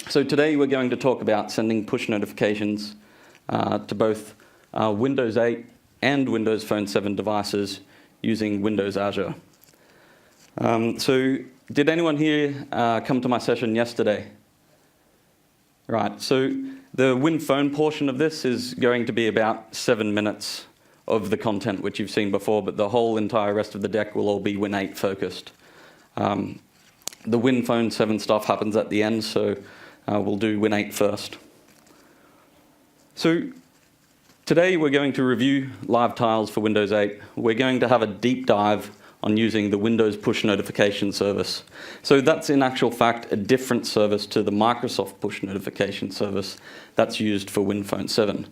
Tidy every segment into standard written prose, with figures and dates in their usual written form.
So today we're going to talk about sending push notifications to both Windows 8 and Windows Phone 7 devices using Windows Azure. So did anyone here come to my session yesterday? Right, so the Win Phone portion of this is going to be about 7 minutes of the content which you've seen before, but the whole entire rest of the deck will all be Win 8 focused. The Win Phone 7 stuff happens at the end, so we'll do Win 8 first. So today we're going to review live tiles for Windows 8. We're going to have a deep dive on using the Windows Push Notification Service. So that's in actual fact a different service to the Microsoft Push Notification Service that's used for Win Phone 7.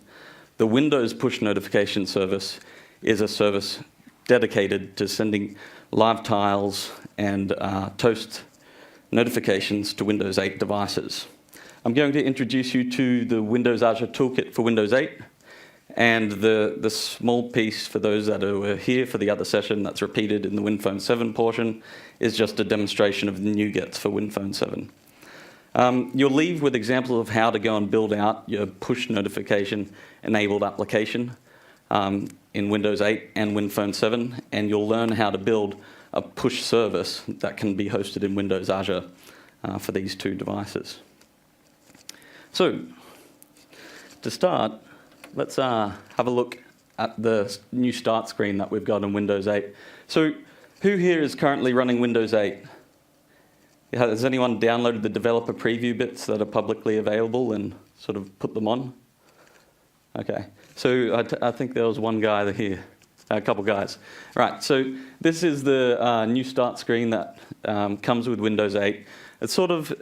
The Windows Push Notification Service is a service dedicated to sending live tiles and toast notifications to Windows 8 devices. I'm going to introduce you to the Windows Azure Toolkit for Windows 8, and the small piece for those that were here for the other session that's repeated in the Win Phone 7 portion is just a demonstration of the NuGets for Win Phone 7. You'll leave with examples of how to go and build out your push notification enabled application in Windows 8 and Win Phone 7, and you'll learn how to build a push service that can be hosted in Windows Azure for these two devices. So, to start, let's have a look at the new start screen that we've got in Windows 8. So, who here is currently running Windows 8? Has anyone downloaded the developer preview bits that are publicly available and sort of put them on? Okay, so I think there was one guy here, a couple guys. Right, so this is the new start screen that comes with Windows 8. It's sort of,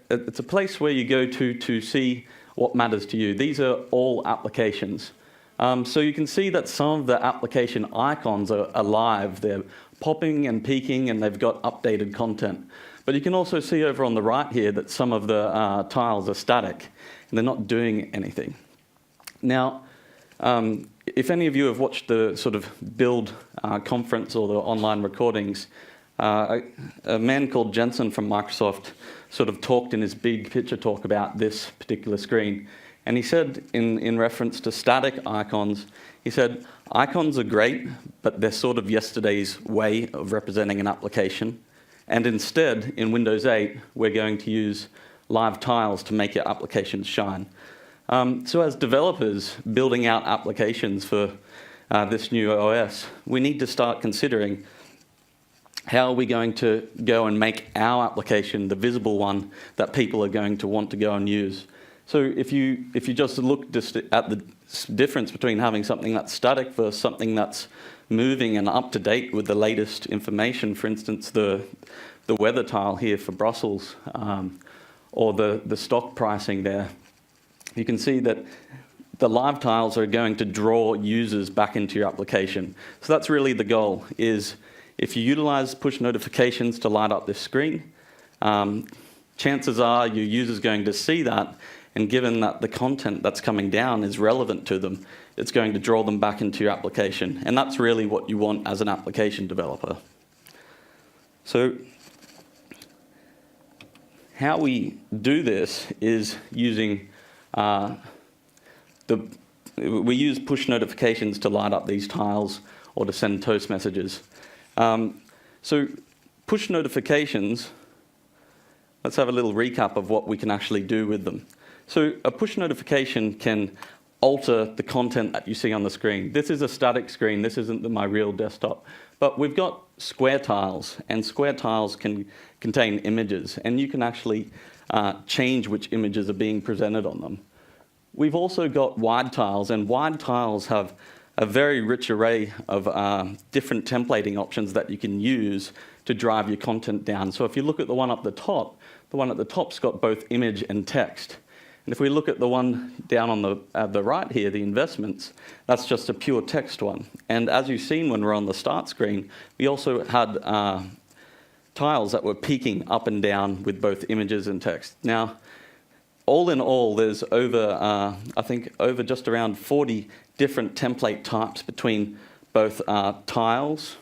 it's a place where you go to see what matters to you. These are all applications. So you can see that some of the application icons are live. They're popping and peaking and they've got updated content. But you can also see over on the right here that some of the tiles are static and they're not doing anything. Now, if any of you have watched the sort of build conference or the online recordings, a man called Jensen from Microsoft sort of talked in his big picture talk about this particular screen. And he said, in reference to static icons, he said, icons are great, but they're sort of yesterday's way of representing an application. And instead, in Windows 8, we're going to use live tiles to make your applications shine. So as developers building out applications for this new OS, we need to start considering how are we going to go and make our application the visible one that people are going to want to go and use. So if you just look just at the difference between having something that's static versus something that's moving and up to date with the latest information, for instance, the weather tile here for Brussels, or the stock pricing there, you can see that the live tiles are going to draw users back into your application. So that's really the goal, is if you utilize push notifications to light up this screen, chances are your user's going to see that, and given that the content that's coming down is relevant to them, it's going to draw them back into your application. And that's really what you want as an application developer. So how we do this is using we use push notifications to light up these tiles or to send toast messages. So push notifications, let's have a little recap of what we can actually do with them. So a push notification can alter the content that you see on the screen. This is a static screen, this isn't my real desktop. But we've got square tiles, and square tiles can contain images, and you can actually change which images are being presented on them. We've also got wide tiles, and wide tiles have a very rich array of different templating options that you can use to drive your content down. So if you look at the one at the top's got both image and text. And if we look at the one down on the right here, the investments, that's just a pure text one. And as you've seen when we're on the start screen, we also had tiles that were peaking up and down with both images and text. Now, all in all, there's over, I think, over just around 40 different template types between both tiles,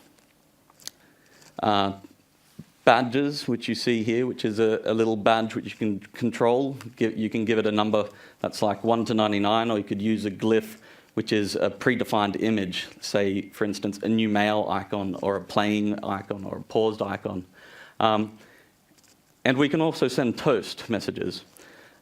badges, which you see here, which is a little badge which you can control. You can give it a number that's like 1 to 99, or you could use a glyph, which is a predefined image, say, for instance, a new mail icon, or a playing icon, or a paused icon. And we can also send toast messages.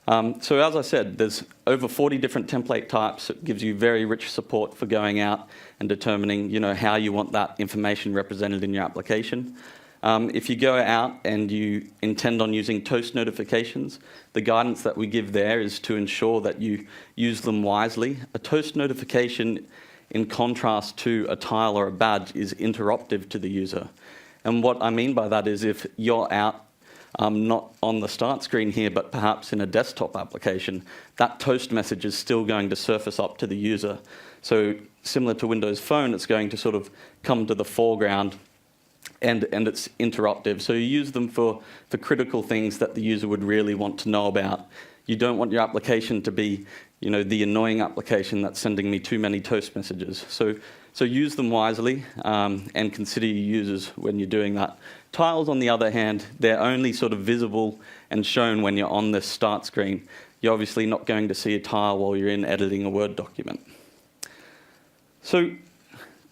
So as I said, there's over 40 different template types. It gives you very rich support for going out and determining, how you want that information represented in your application. If you go out and you intend on using toast notifications, the guidance that we give there is to ensure that you use them wisely. A toast notification, in contrast to a tile or a badge, is interruptive to the user. And what I mean by that is if you're out, not on the start screen here, but perhaps in a desktop application, that toast message is still going to surface up to the user. So similar to Windows Phone, it's going to sort of come to the foreground, and it's interruptive. So you use them for critical things that the user would really want to know about. You don't want your application to be, the annoying application that's sending me too many toast messages. So use them wisely, and consider your users when you're doing that. Tiles, on the other hand, they're only sort of visible and shown when you're on this start screen. You're obviously not going to see a tile while you're in editing a Word document. So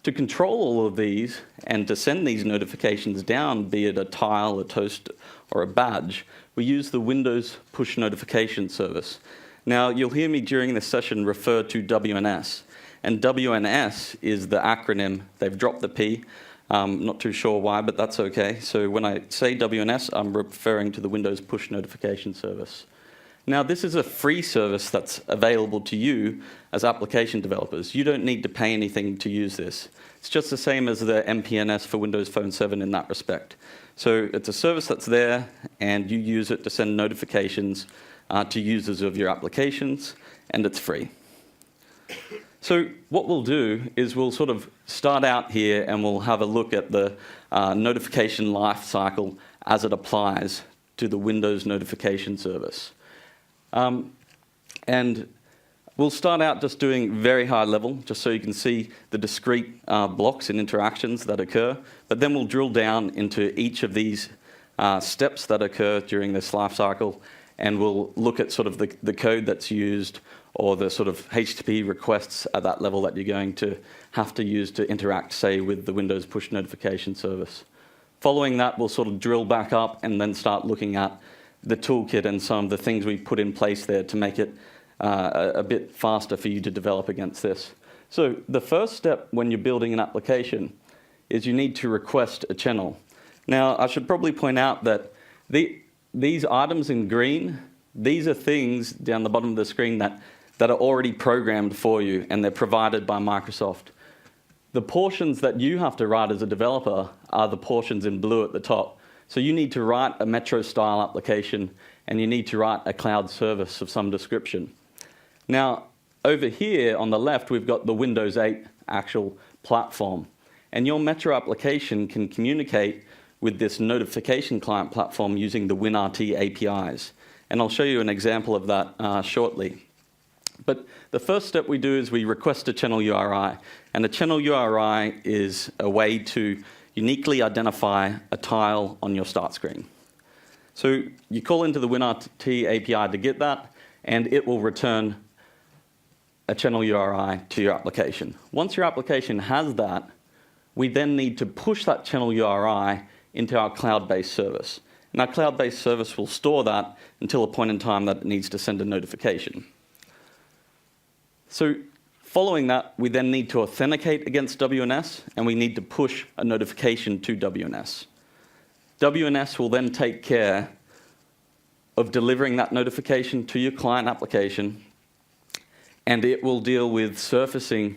to control all of these and to send these notifications down, be it a tile, a toast, or a badge, we use the Windows Push Notification Service. Now, you'll hear me during this session refer to WNS. And WNS is the acronym. They've dropped the P. Not too sure why, but that's okay. So when I say WNS, I'm referring to the Windows Push Notification Service. Now, this is a free service that's available to you as application developers. You don't need to pay anything to use this. It's just the same as the MPNS for Windows Phone 7 in that respect. So it's a service that's there, and you use it to send notifications to users of your applications, and it's free. So what we'll do is we'll sort of start out here and we'll have a look at the notification life cycle as it applies to the Windows notification service. And we'll start out just doing very high level, just so you can see the discrete blocks and interactions that occur. But then we'll drill down into each of these steps that occur during this life cycle, and we'll look at sort of the code that's used, or the sort of HTTP requests at that level that you're going to have to use to interact, say, with the Windows Push Notification Service. Following that, we'll sort of drill back up and then start looking at the toolkit and some of the things we put in place there to make it a bit faster for you to develop against this. So the first step when you're building an application is you need to request a channel. Now, I should probably point out that these items in green, these are things down the bottom of the screen that are already programmed for you, and they're provided by Microsoft. The portions that you have to write as a developer are the portions in blue at the top. So you need to write a Metro-style application, and you need to write a cloud service of some description. Now, over here on the left, we've got the Windows 8 actual platform. And your Metro application can communicate with this notification client platform using the WinRT APIs. And I'll show you an example of that shortly. But the first step we do is we request a channel URI. And a channel URI is a way to uniquely identify a tile on your start screen. So you call into the WinRT API to get that, and it will return a channel URI to your application. Once your application has that, we then need to push that channel URI into our cloud-based service. And our cloud-based service will store that until a point in time that it needs to send a notification. So following that, we then need to authenticate against WNS, and we need to push a notification to WNS. WNS will then take care of delivering that notification to your client application, and it will deal with surfacing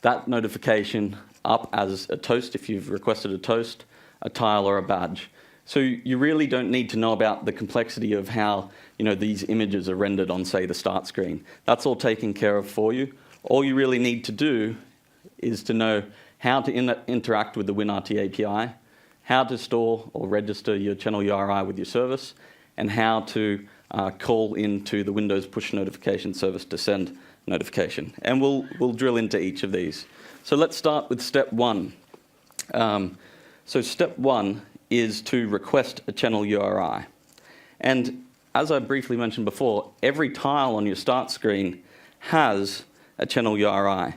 that notification up as a toast if you've requested a toast, a tile, or a badge. So you really don't need to know about the complexity of how these images are rendered on, say, the start screen. That's all taken care of for you. All you really need to do is to know how to interact with the WinRT API, how to store or register your channel URI with your service, and how to call into the Windows Push Notification Service to send notification. And we'll drill into each of these. So let's start with step one. So step one is to request a channel URI. And as I briefly mentioned before, every tile on your start screen has a channel URI.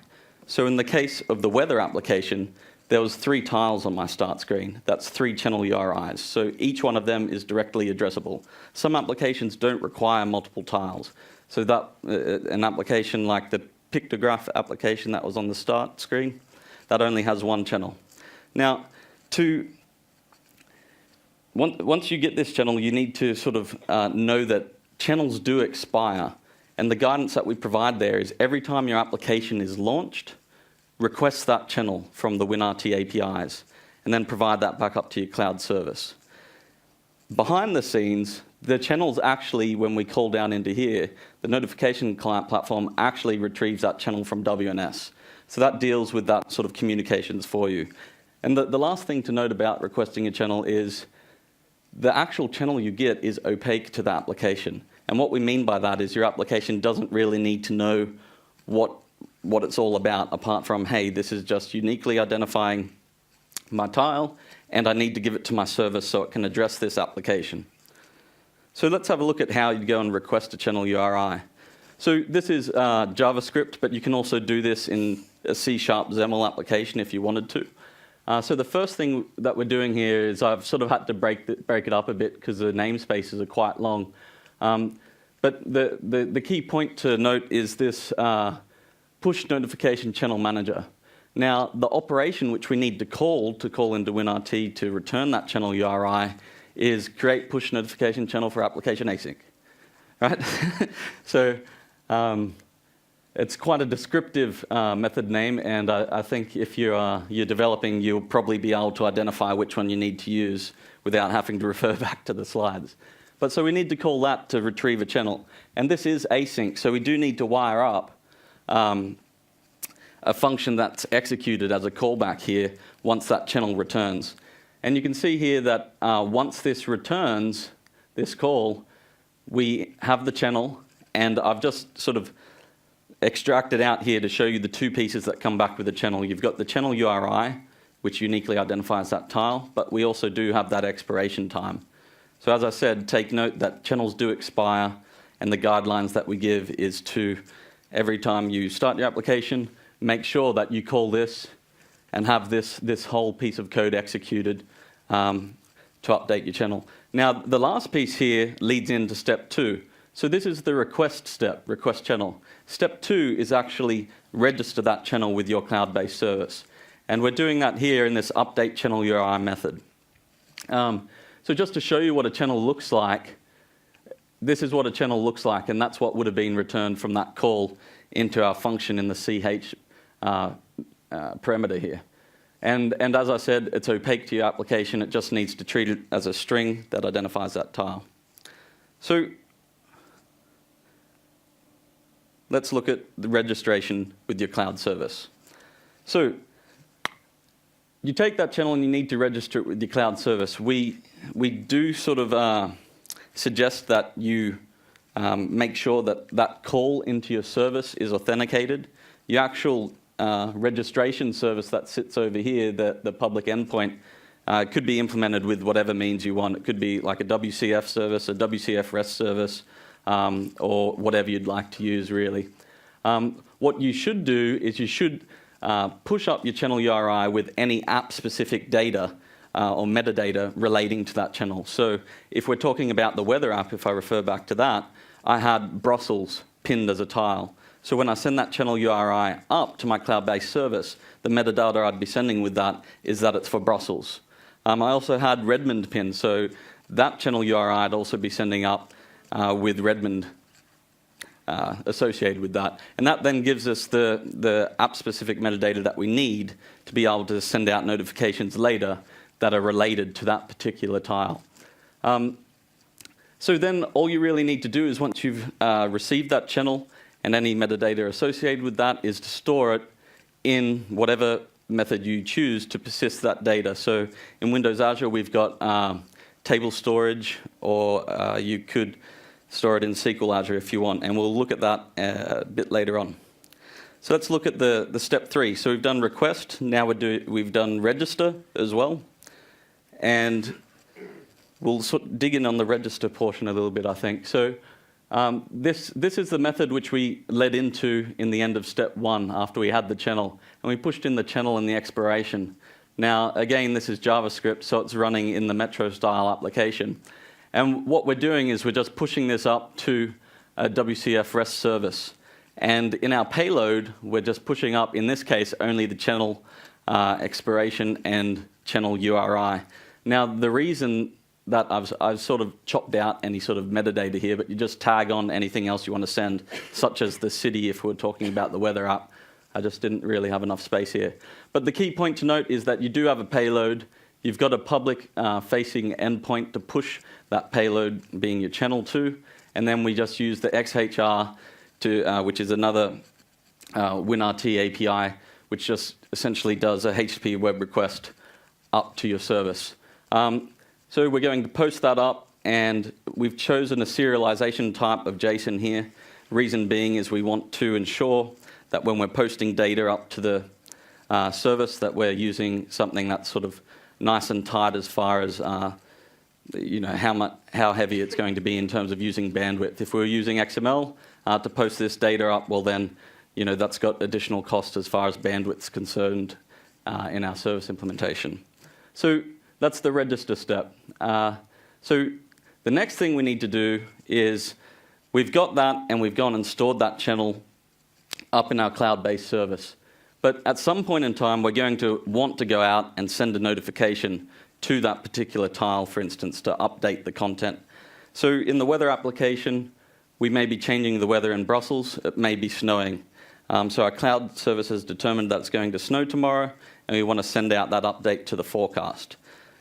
So in the case of the weather application, there was 3 tiles on my start screen. That's 3 channel URIs. So each one of them is directly addressable. Some applications don't require multiple tiles. So that an application like the pictograph application that was on the start screen, that only has 1 channel. Now, once you get this channel, you need to sort of know that channels do expire. And the guidance that we provide there is every time your application is launched, request that channel from the WinRT APIs, and then provide that back up to your cloud service. Behind the scenes, the channels actually, when we call down into here, the notification client platform actually retrieves that channel from WNS. So that deals with that sort of communications for you. And the last thing to note about requesting a channel is the actual channel you get is opaque to the application. And what we mean by that is your application doesn't really need to know what it's all about, apart from, hey, this is just uniquely identifying my tile, and I need to give it to my service so it can address this application. So let's have a look at how you go and request a channel URI. So this is JavaScript, but you can also do this in a C# XAML application if you wanted to. So the first thing that we're doing here is I've sort of had to break it up a bit because the namespaces are quite long. But the key point to note is this push notification channel manager. Now, the operation which we need to call into WinRT to return that channel URI is create push notification channel for application async, right? So it's quite a descriptive method name, and I think if you're developing, you'll probably be able to identify which one you need to use without having to refer back to the slides. But so we need to call that to retrieve a channel. And this is async, so we do need to wire up a function that's executed as a callback here once that channel returns. And you can see here that once this returns, this call, we have the channel, and I've just sort of extracted out here to show you the 2 pieces that come back with the channel. You've got the channel URI, which uniquely identifies that tile, but we also do have that expiration time. So as I said, take note that channels do expire, and the guidelines that we give is to, every time you start your application, make sure that you call this and have this whole piece of code executed to update your channel. Now, the last piece here leads into step 2. So this is the request step, request channel. Step 2 is actually register that channel with your cloud-based service. And we're doing that here in this update channel URI method. So just to show you what a channel looks like, this is what a channel looks like, and that's what would have been returned from that call into our function in the CH parameter here. And as I said, it's opaque to your application. It just needs to treat it as a string that identifies that tile. So let's look at the registration with your cloud service. So you take that channel and you need to register it with your cloud service. We do sort of suggest that you make sure that that call into your service is authenticated. Your actual registration service that sits over here, the public endpoint, could be implemented with whatever means you want. It could be like a WCF service, a WCF REST service, or whatever you'd like to use, really. What you should do is you should push up your channel URI with any app-specific data or metadata relating to that channel. So if we're talking about the weather app, if I refer back to that, I had Brussels pinned as a tile. So when I send that channel URI up to my cloud-based service, the metadata I'd be sending with that is that it's for Brussels. I also had Redmond pinned, so that channel URI I'd also be sending up with Redmond associated with that. And that then gives us the app-specific metadata that we need to be able to send out notifications later that are related to that particular tile. So then all you really need to do is once you've received that channel and any metadata associated with that is to store it in whatever method you choose to persist that data. So in Windows Azure, we've got table storage, or you could store it in SQL Azure if you want, and we'll look at that a bit later on. So let's look at the step 3. So we've done request, now we've done register as well. And we'll sort of dig in on the register portion a little bit, I think. So this is the method which we led into in the end of step 1 after we had the channel. And we pushed in the channel and the expiration. Now, again, this is JavaScript, so it's running in the Metro-style application. And what we're doing is we're just pushing this up to a WCF REST service. And in our payload, we're just pushing up, in this case, only the channel expiration and channel URI. Now, the reason that I've sort of chopped out any sort of metadata here, but you just tag on anything else you want to send, such as the city if we're talking about the weather app. I just didn't really have enough space here. But the key point to note is that you do have a payload. You've got a public-facing endpoint to push that payload, being your channel to, and then we just use the XHR, which is another WinRT API, which just essentially does a HTTP web request up to your service. So we're going to post that up, and we've chosen a serialization type of JSON here. Reason being is we want to ensure that when we're posting data up to the service that we're using something that's sort of nice and tight as far as how heavy it's going to be in terms of using bandwidth. If we're using XML to post this data up, well then, that's got additional cost as far as bandwidth's concerned in our service implementation. So that's the register step. So the next thing we need to do is we've got that and we've gone and stored that channel up in our cloud-based service. But at some point in time, we're going to want to go out and send a notification to that particular tile, for instance, to update the content. So in the weather application, we may be changing the weather in Brussels. It may be snowing. So our cloud service has determined that it's going to snow tomorrow, and we want to send out that update to the forecast.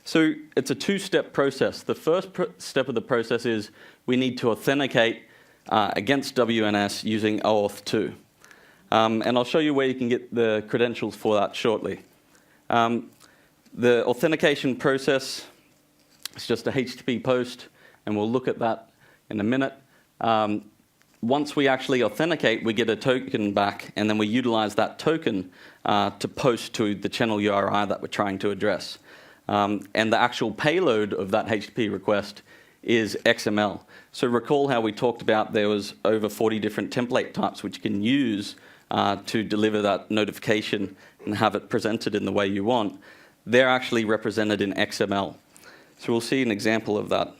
So it's a two-step process. The first step of the process is we need to authenticate against WNS using OAuth 2. And I'll show you where you can get the credentials for that shortly. The authentication process is just a HTTP post, and we'll look at that in a minute. Once we actually authenticate, we get a token back, and then we utilize that token to post to the channel URI that we're trying to address. And the actual payload of that HTTP request is XML. So recall how we talked about there was over 40 different template types which you can use to deliver that notification and have it presented in the way you want. They're actually represented in XML. So we'll see an example of that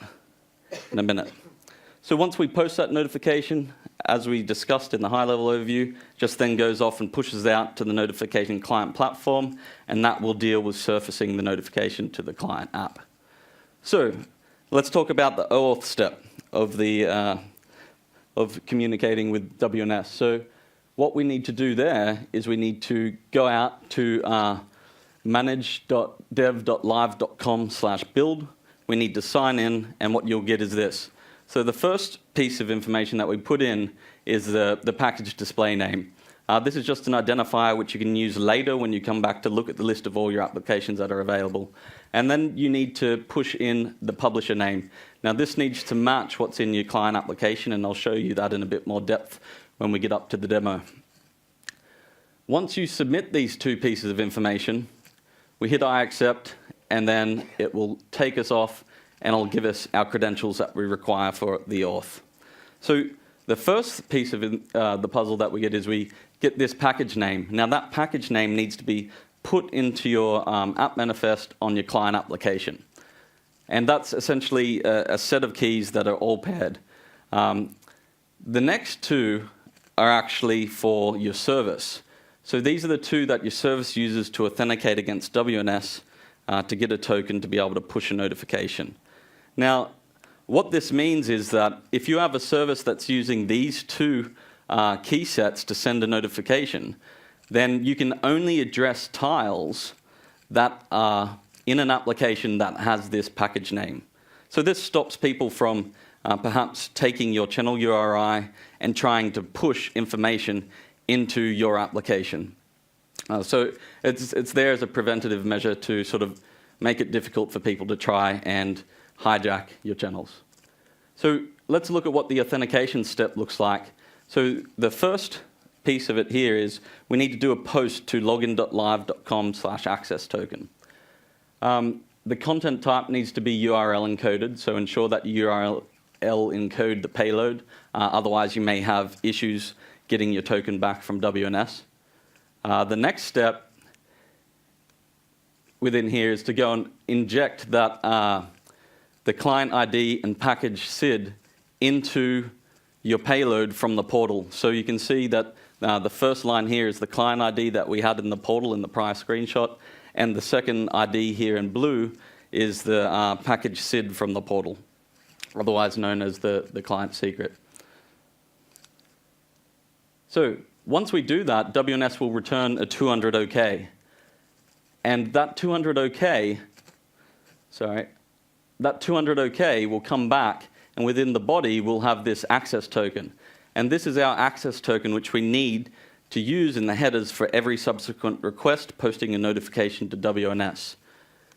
in a minute. So once we post that notification, as we discussed in the high-level overview, just then goes off and pushes out to the notification client platform, and that will deal with surfacing the notification to the client app. So let's talk about the OAuth step of communicating with WNS. So what we need to do there is we need to go out to manage.dev.live.com/build. We need to sign in, and what you'll get is this. So the first piece of information that we put in is the package display name. This is just an identifier which you can use later when you come back to look at the list of all your applications that are available. And then you need to push in the publisher name. Now this needs to match what's in your client application, and I'll show you that in a bit more depth when we get up to the demo. Once you submit these two pieces of information, we hit I accept, and then it will take us off and it'll give us our credentials that we require for the auth. So the first piece of the puzzle that we get is we get this package name. Now that package name needs to be put into your app manifest on your client application. And that's essentially a set of keys that are all paired. The next two are actually for your service. So these are the two that your service uses to authenticate against WNS to get a token to be able to push a notification. Now, what this means is that if you have a service that's using these two key sets to send a notification, then you can only address tiles that are in an application that has this package name. So this stops people from perhaps taking your channel URI and trying to push information into your application. So it's there as a preventative measure to sort of make it difficult for people to try and hijack your channels. So let's look at what the authentication step looks like. So the first piece of it here is we need to do a post to login.live.com/access token. the content type needs to be URL encoded, so ensure that URL encode the payload. Otherwise, you may have issues getting your token back from WNS. The next step within here is to go and inject that the client ID and package SID into your payload from the portal. So you can see that the first line here is the client ID that we had in the portal in the prior screenshot, and the second ID here in blue is the package SID from the portal, otherwise known as the client secret. So once we do that, WNS will return a 200 OK. And that 200 OK, that 200 OK will come back, and within the body we'll have this access token. And this is our access token which we need to use in the headers for every subsequent request posting a notification to WNS.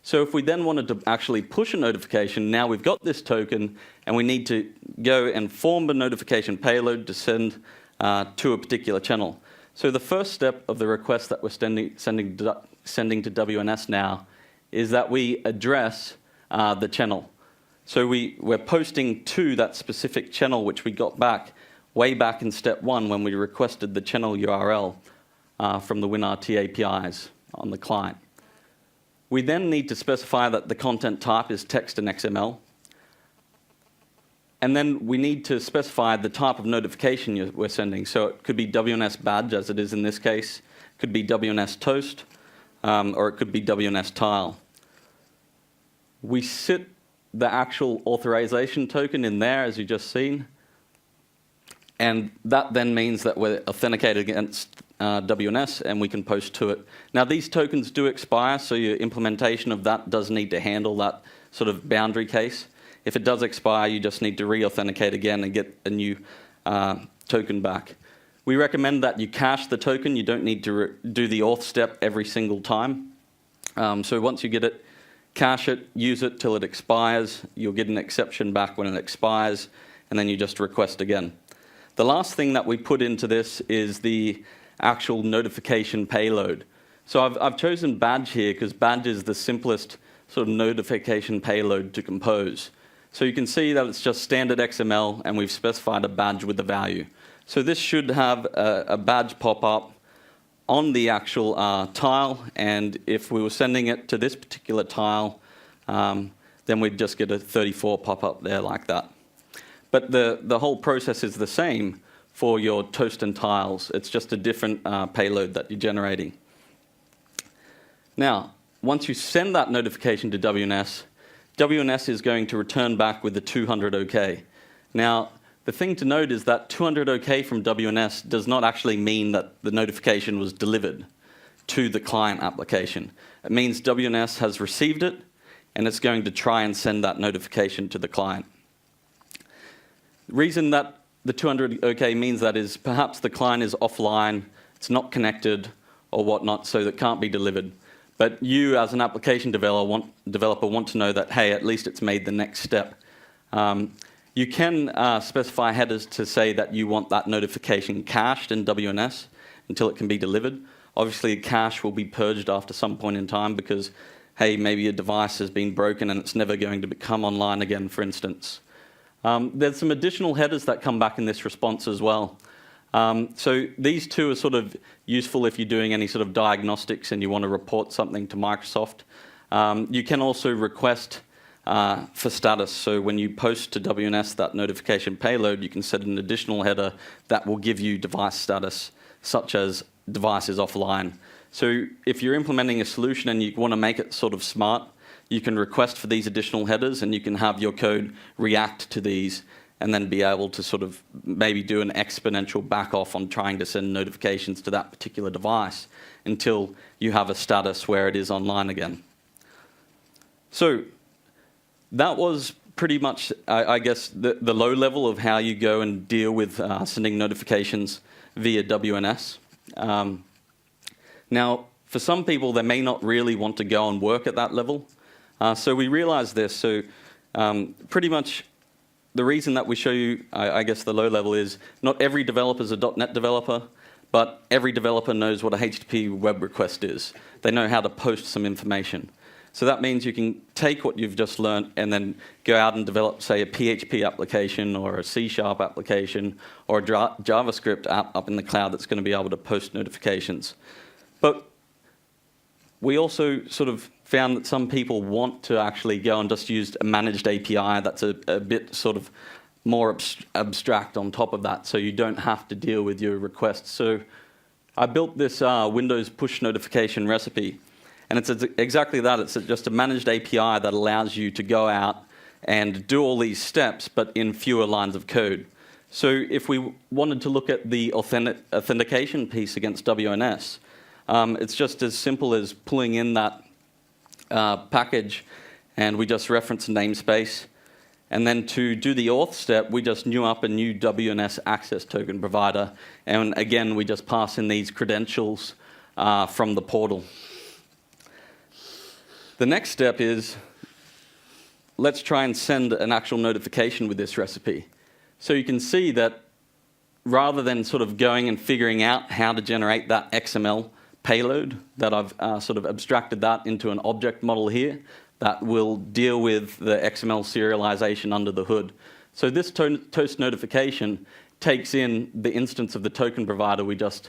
So if we then wanted to actually push a notification, now we've got this token and we need to go and form a notification payload to send to a particular channel. So the first step of the request that we're sending to WNS now is that we address the channel. So we're posting to that specific channel which we got back way back in step 1 when we requested the channel URL from the WinRT APIs on the client. We then need to specify that the content type is text and XML. And then we need to specify the type of notification we're sending. So it could be WNS badge, as it is in this case. It could be WNS toast, or it could be WNS tile. We sit the actual authorization token in there, as you just seen. And that then means that we're authenticated against WNS and we can post to it. Now these tokens do expire, so your implementation of that does need to handle that sort of boundary case. If it does expire, you just need to re-authenticate again and get a new token back. We recommend that you cache the token. You don't need to do the auth step every single time. So once you get it, cache it, use it till it expires. You'll get an exception back when it expires, and then you just request again. The last thing that we put into this is the actual notification payload. So I've chosen badge here because badge is the simplest sort of notification payload to compose. So you can see that it's just standard XML, and we've specified a badge with the value. So this should have a badge pop up on the actual tile, and if we were sending it to this particular tile, then we'd just get a 34 pop up there like that. But the whole process is the same for your toast and tiles. It's just a different payload that you're generating. Now, once you send that notification to WNS, WNS is going to return back with the 200 OK. Now, the thing to note is that 200 OK from WNS does not actually mean that the notification was delivered to the client application. It means WNS has received it, and it's going to try and send that notification to the client. The reason that the 200 OK means that is perhaps the client is offline, it's not connected or whatnot, so that can't be delivered. But you, as an application developer, want to know that, hey, at least it's made the next step. You can specify headers to say that you want that notification cached in WNS until it can be delivered. Obviously, cache will be purged after some point in time because, hey, maybe a device has been broken and it's never going to become online again, for instance. There's some additional headers that come back in this response as well. So these two are sort of useful if you're doing any sort of diagnostics and you want to report something to Microsoft. You can also request for status. So when you post to WNS that notification payload, you can set an additional header that will give you device status, such as device is offline. So if you're implementing a solution and you want to make it sort of smart, you can request for these additional headers and you can have your code react to these and then be able to sort of maybe do an exponential back off on trying to send notifications to that particular device until you have a status where it is online again. So that was pretty much, I guess, the low level of how you go and deal with sending notifications via WNS. Now, for some people, they may not really want to go and work at that level. So we realized this. So pretty much the reason that we show you, I guess, the low level is not every developer is a .NET developer, but every developer knows what a HTTP web request is. They know how to post some information. So that means you can take what you've just learned and then go out and develop, say, a PHP application or a C# application or a JavaScript app up in the cloud that's going to be able to post notifications. But we also sort of found that some people want to actually go and just use a managed API that's a bit sort of more abstract on top of that, so you don't have to deal with your requests. So I built this Windows push notification recipe. And it's exactly that. It's just a managed API that allows you to go out and do all these steps, but in fewer lines of code. So if we wanted to look at the authentication piece against WNS, it's just as simple as pulling in that package, and we just reference a namespace. And then to do the auth step, we just new up a new WNS access token provider. And again, we just pass in these credentials from the portal. The next step is, let's try and send an actual notification with this recipe. So you can see that rather than sort of going and figuring out how to generate that XML payload, that I've sort of abstracted that into an object model here that will deal with the XML serialization under the hood. So this toast notification takes in the instance of the token provider we just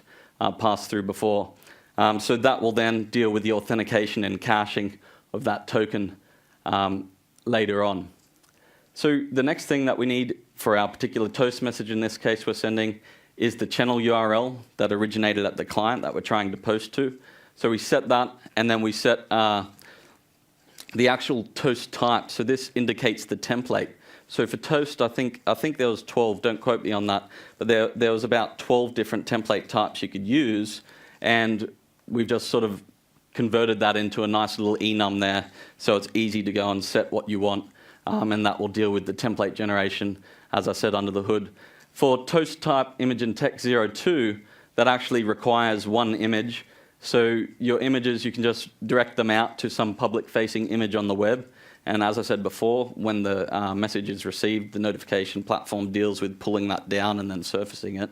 passed through before. So that will then deal with the authentication and caching of that token later on. So the next thing that we need for our particular toast message, in this case we're sending, is the channel URL that originated at the client that we're trying to post to. So we set that, and then we set the actual toast type. So this indicates the template. So for toast, I think there was 12, don't quote me on that, but there was about 12 different template types you could use, and we've just sort of converted that into a nice little enum there, so it's easy to go and set what you want, and that will deal with the template generation, as I said, under the hood. For toast type image and text 02, that actually requires one image. So your images, you can just direct them out to some public-facing image on the web. And as I said before, when the message is received, the notification platform deals with pulling that down and then surfacing it.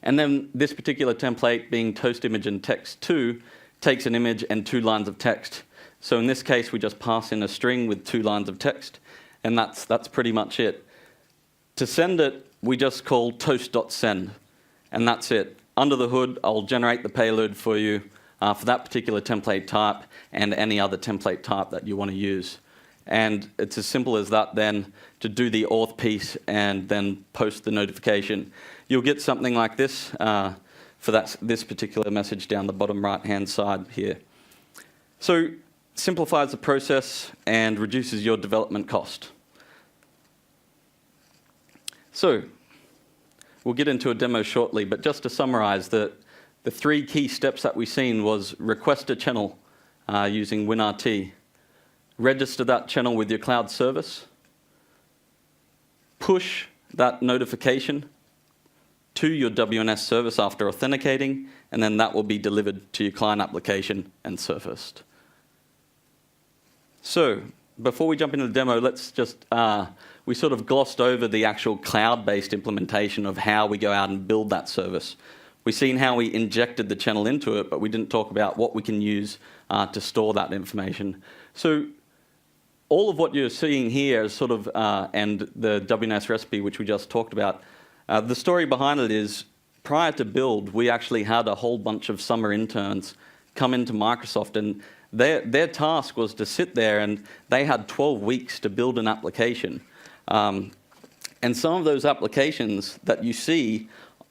And then this particular template, being toast image and text 2, takes an image and 2 lines of text. So in this case, we just pass in a string with 2 lines of text, and that's pretty much it. To send it, we just call toast.send, and that's it. Under the hood, I'll generate the payload for you for that particular template type and any other template type that you want to use. And it's as simple as that then to do the auth piece and then post the notification. You'll get something like this for this particular message down the bottom right-hand side here. So simplifies the process and reduces your development cost. So we'll get into a demo shortly, but just to summarize, the 3 key steps that we've seen was request a channel using WinRT, register that channel with your cloud service, push that notification to your WNS service after authenticating, and then that will be delivered to your client application and surfaced. So before we jump into the demo, let's just, we sort of glossed over the actual cloud-based implementation of how we go out and build that service. We've seen how we injected the channel into it, but we didn't talk about what we can use to store that information. So all of what you're seeing here is sort of, and the WNS recipe, which we just talked about, the story behind it is, prior to build, we actually had a whole bunch of summer interns come into Microsoft, and their task was to sit there, and they had 12 weeks to build an application. And some of those applications that you see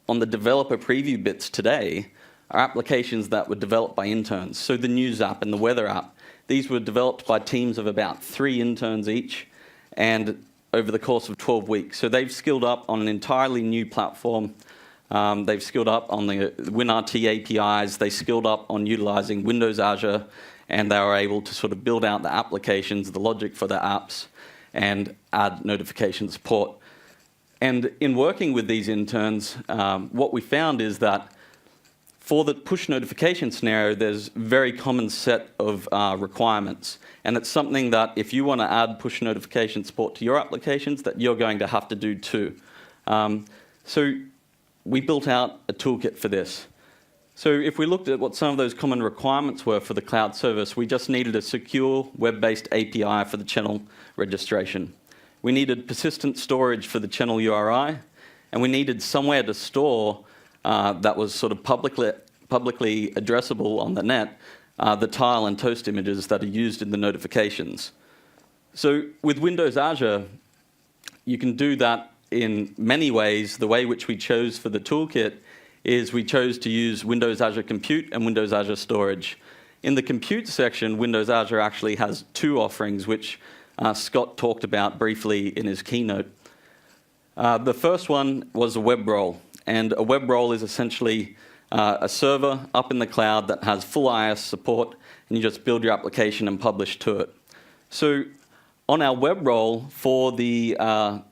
on the developer preview bits today are applications that were developed by interns. So the news app and the weather app, these were developed by teams of about 3 interns each, and over the course of 12 weeks. So they've skilled up on an entirely new platform. They've skilled up on the WinRT APIs. They skilled up on utilizing Windows Azure, and they were able to sort of build out the applications, the logic for the apps, and add notification support. And in working with these interns, what we found is that for the push notification scenario, there's a very common set of requirements. And it's something that if you want to add push notification support to your applications, that you're going to have to do too. So we built out a toolkit for this. So if we looked at what some of those common requirements were for the cloud service, we just needed a secure web-based API for the channel registration. We needed persistent storage for the channel URI, and we needed somewhere to store that was sort of publicly addressable on the net, the tile and toast images that are used in the notifications. So with Windows Azure, you can do that in many ways. The way which we chose for the toolkit is we chose to use Windows Azure Compute and Windows Azure Storage. In the Compute section, Windows Azure actually has two offerings, which Scott talked about briefly in his keynote. The first one was a web role, and a web role is essentially a server up in the cloud that has full IS support, and you just build your application and publish to it. So on our web role for the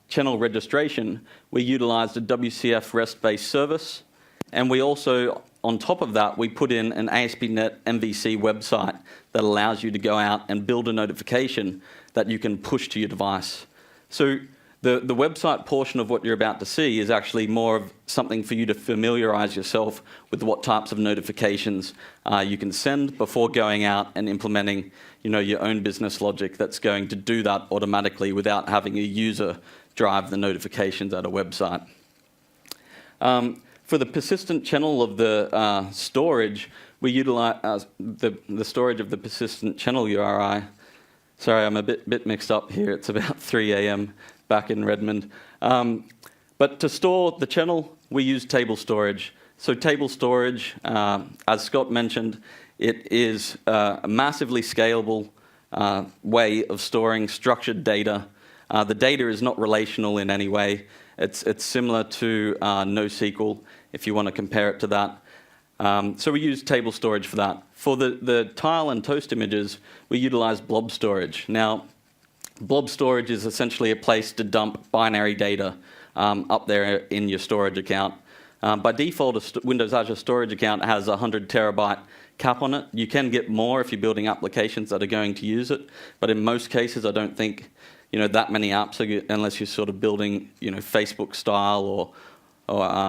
channel registration, we utilized a WCF REST-based service, and we also, on top of that, we put in an ASP.NET MVC website that allows you to go out and build a notification that you can push to your device. So the website portion of what you're about to see is actually more of something for you to familiarize yourself with what types of notifications you can send before going out and implementing, your own business logic that's going to do that automatically without having a user drive the notifications at a website. For the persistent channel of the storage, we utilize the storage of the persistent channel URI. Sorry, I'm a bit mixed up here. It's about 3 a.m. back in Redmond. But to store the channel, we use table storage. So table storage, as Scott mentioned, it is a massively scalable way of storing structured data. The data is not relational in any way. It's similar to NoSQL, if you want to compare it to that. So we use table storage for that. For the tile and toast images, we utilize blob storage. Now, blob storage is essentially a place to dump binary data up there in your storage account. By default, a Windows Azure storage account has a 100 terabyte cap on it. You can get more if you're building applications that are going to use it, but in most cases, I don't think that many apps, unless you're sort of building, Facebook style or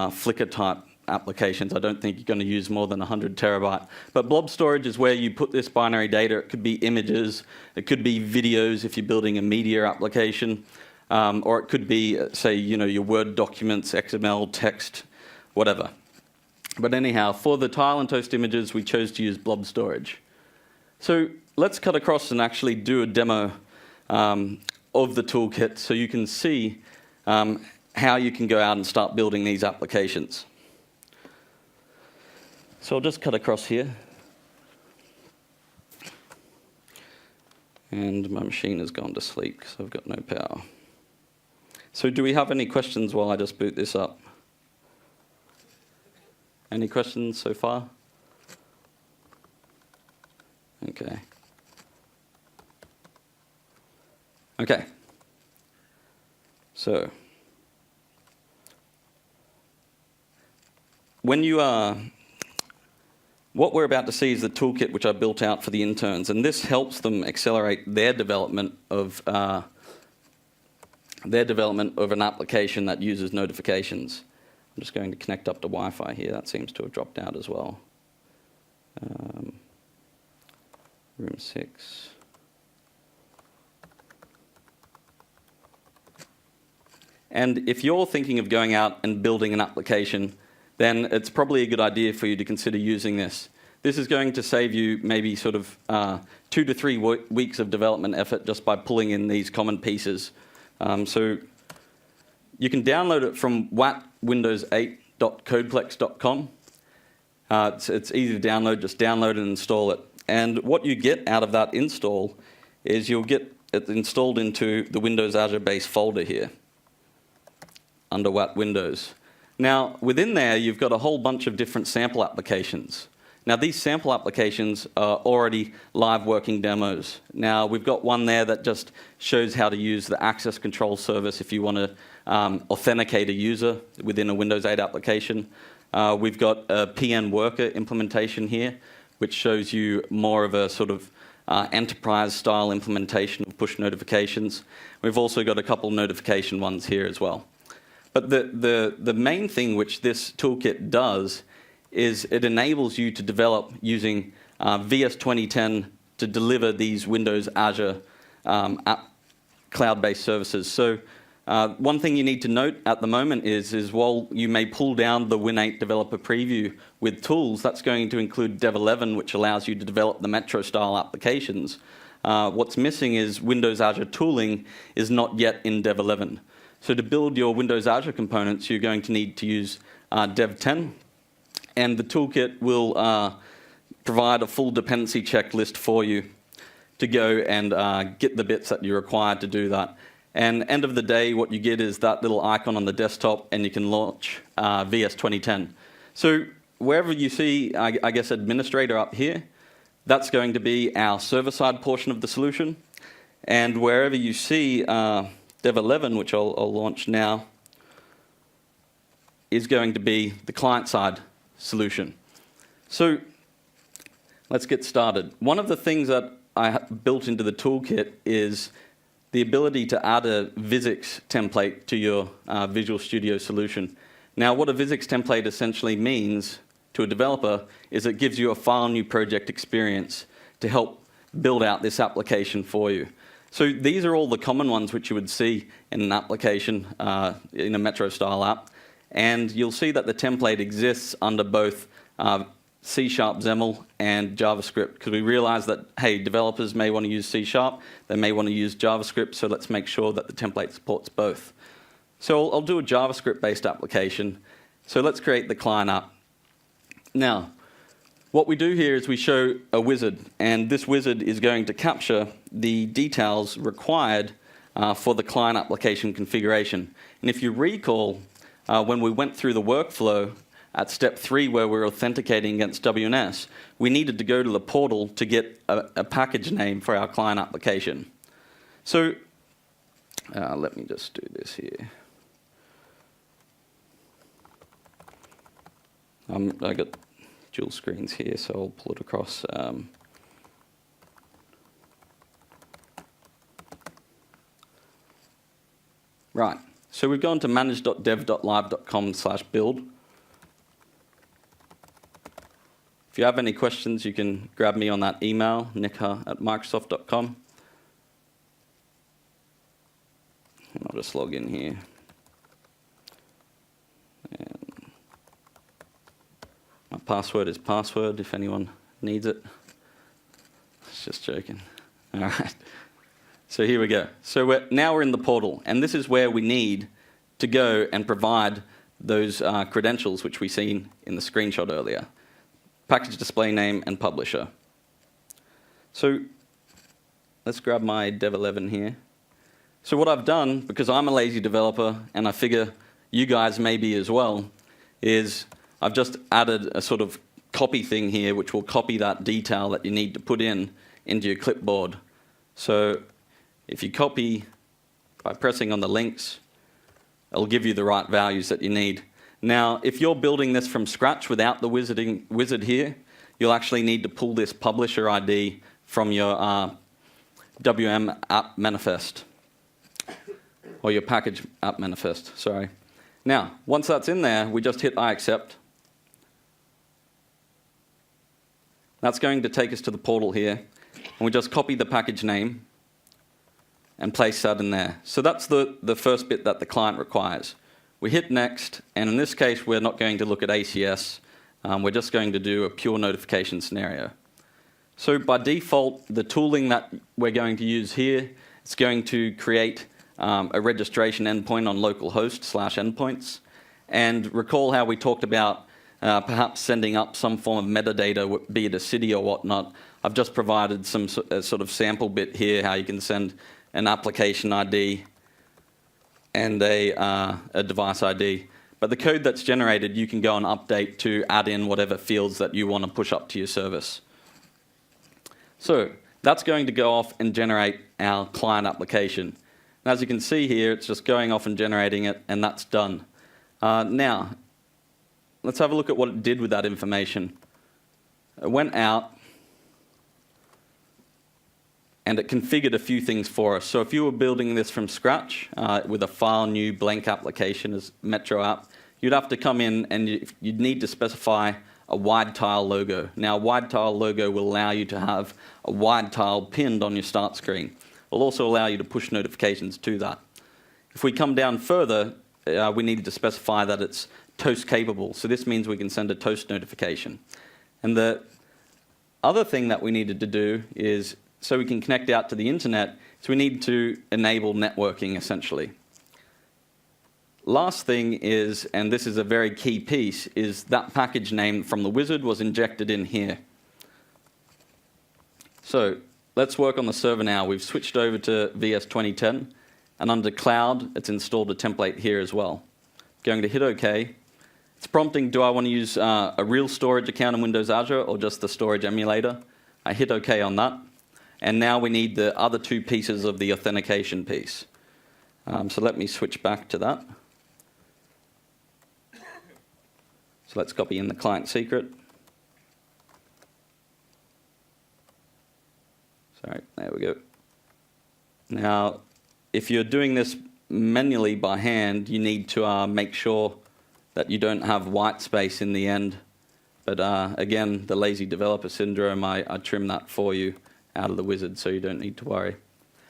Flickr type applications. I don't think you're going to use more than 100 terabyte. But blob storage is where you put this binary data. It could be images, it could be videos if you're building a media application, or it could be, say, your Word documents, XML, text, whatever. But anyhow, for the tile and toast images, we chose to use blob storage. So let's cut across and actually do a demo of the toolkit so you can see how you can go out and start building these applications. So I'll just cut across here. And my machine has gone to sleep because I've got no power. So do we have any questions while I just boot this up? Any questions so far? Okay. Okay. So when you are, what we're about to see is the toolkit which I built out for the interns, and this helps them accelerate their development of an application that uses notifications. I'm just going to connect up to Wi-Fi here. That seems to have dropped out as well. Room 6. And if you're thinking of going out and building an application, then it's probably a good idea for you to consider using this. This is going to save you maybe sort of 2 to 3 weeks of development effort just by pulling in these common pieces. So you can download it from windows8.codeplex.com. It's easy to download, just download and install it. And what you get out of that install is you'll get it installed into the Windows Azure base folder here under WAT Windows. Now, within there, you've got a whole bunch of different sample applications. Now, these sample applications are already live working demos. Now, we've got one there that just shows how to use the access control service if you want to authenticate a user within a Windows 8 application. We've got a PN worker implementation here, which shows you more of a sort of enterprise-style implementation of push notifications. We've also got a couple notification ones here as well. But the main thing which this toolkit does is it enables you to develop using VS 2010 to deliver these Windows Azure cloud-based services. So one thing you need to note at the moment is while you may pull down the Win8 developer preview with tools, that's going to include Dev 11, which allows you to develop the Metro-style applications. What's missing is Windows Azure tooling is not yet in Dev 11. So to build your Windows Azure components, you're going to need to use Dev 10, and the toolkit will provide a full dependency checklist for you to go and get the bits that you require to do that. And end of the day, what you get is that little icon on the desktop, and you can launch VS 2010. So wherever you see, I guess, administrator up here, that's going to be our server-side portion of the solution. And wherever you see Dev 11, which I'll launch now, is going to be the client-side solution. So let's get started. One of the things that I built into the toolkit is the ability to add a Visix template to your Visual Studio solution. Now, what a Visix template essentially means to a developer is it gives you a file new project experience to help build out this application for you. So these are all the common ones which you would see in an application, in a Metro-style app. And you'll see that the template exists under both C# XAML and JavaScript, because we realize that, hey, developers may want to use C#, they may want to use JavaScript, so let's make sure that the template supports both. So I'll do a JavaScript-based application. So let's create the client app. Now, what we do here is we show a wizard, and this wizard is going to capture the details required for the client application configuration. And if you recall, when we went through the workflow, at step 3, where we're authenticating against WNS, we needed to go to the portal to get a package name for our client application. So let me just do this here. I got dual screens here, so I'll pull it across. Right, so we've gone to manage.dev.live.com/build. If you have any questions, you can grab me on that email, nickha@microsoft.com. And I'll just log in here. And my password is password if anyone needs it. It's just joking. All right. So here we go. So now we're in the portal, and this is where we need to go and provide those credentials which we seen in the screenshot earlier. Package display name and publisher. So let's grab my Dev 11 here. So what I've done, because I'm a lazy developer and I figure you guys may be as well, is I've just added a sort of copy thing here which will copy that detail that you need to put into your clipboard. So if you copy by pressing on the links, it'll give you the right values that you need. Now, if you're building this from scratch without the wizard here, you'll actually need to pull this publisher ID from your WM app manifest, or your package app manifest, sorry. Now, once that's in there, we just hit I accept. That's going to take us to the portal here, and we just copy the package name and place that in there. So that's the first bit that the client requires. We hit next, and in this case, we're not going to look at ACS. We're just going to do a pure notification scenario. So by default, the tooling that we're going to use here is going to create a registration endpoint on localhost/endpoints. And recall how we talked about perhaps sending up some form of metadata, be it a city or whatnot. I've just provided some sort of sample bit here, how you can send an application ID and a device ID. But the code that's generated, you can go and update to add in whatever fields that you want to push up to your service. So that's going to go off and generate our client application. And as you can see here, it's just going off and generating it, and that's done. Now, let's have a look at what it did with that information. It went out, and it configured a few things for us. So if you were building this from scratch with a file new blank application as Metro app, you'd have to come in and you'd need to specify a wide tile logo. Now, a wide tile logo will allow you to have a wide tile pinned on your start screen. It will also allow you to push notifications to that. If we come down further, we need to specify that it's toast capable. So this means we can send a toast notification. And the other thing that we needed to do is, so we can connect out to the internet, is we need to enable networking, essentially. Last thing is, and this is a very key piece, is that package name from the wizard was injected in here. So let's work on the server now. We've switched over to VS 2010, and under Cloud, it's installed a template here as well. Going to hit OK. It's prompting, do I want to use a real storage account in Windows Azure or just the storage emulator? I hit OK on that. And now we need the other two pieces of the authentication piece. So let me switch back to that. So let's copy in the client secret. Sorry, there we go. Now, if you're doing this manually by hand, you need to make sure that you don't have white space in the end. But again, the lazy developer syndrome, I trim that for you out of the wizard, so you don't need to worry.